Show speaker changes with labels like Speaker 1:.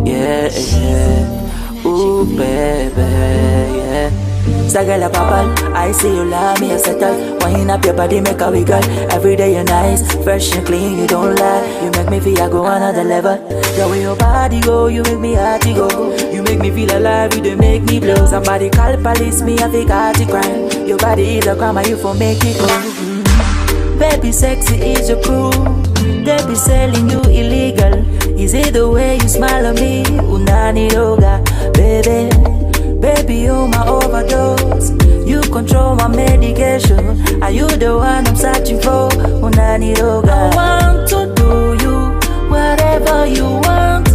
Speaker 1: yeah, yeah. Ooh, baby, yeah. Sagala papal, I see you love me, you settle. Wind up your body, make a wiggle. Every day you're nice, fresh and clean, you don't lie. You make me feel I go another level. The way your body go, you make me hearty go. You make me feel alive, you dey make me blow. Somebody call police, me I think hearty crime. Your body is a crime, and you for make it go. Baby, sexy is your crew. They be selling you illegal. Is it the way you smile at me? Unani yoga, baby. Baby, you my overdose. You control my medication. Are you the one I'm searching for? Unani yoga. I want to do you whatever you want.